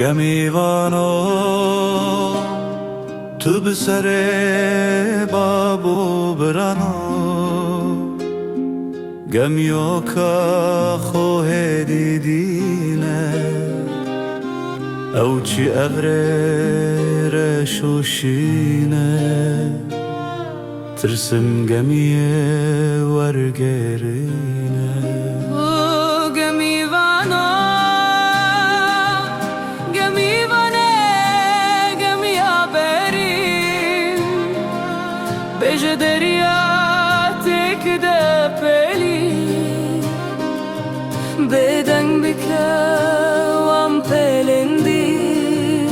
گمیوانو تو به سر بابو برانو گمیو که خواه دیدینه او چی اغره رشوشینه ترسم گمیه ورگرینه بجه دریاتك ده پلی بدنگ بکوام پلندی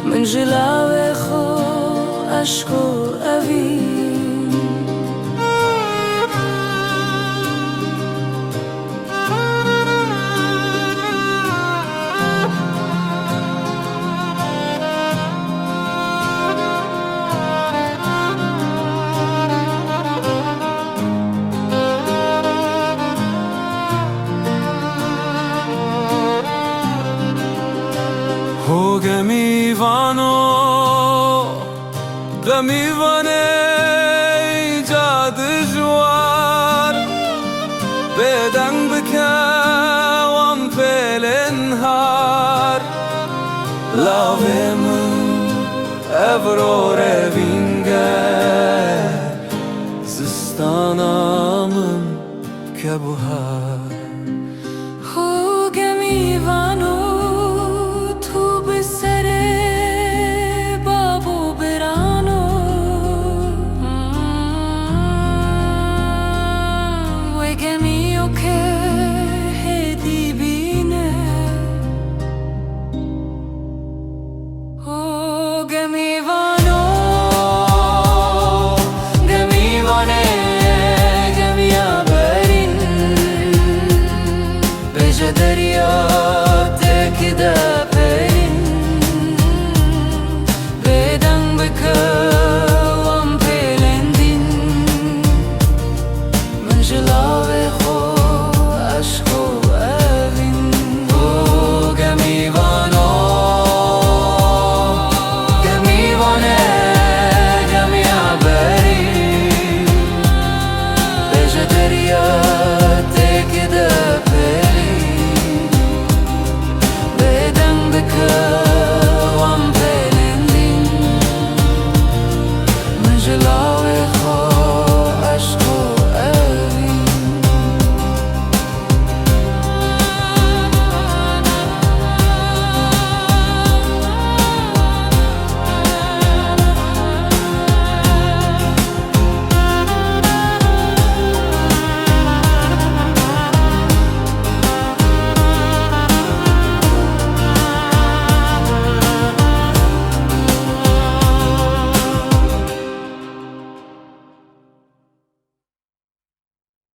من جلاوه خو عشقو اوین هو گمیوانه جاد جوار بدنگ بکوام پلنهار لاوه من افرو روینگه زستانامم که بوهار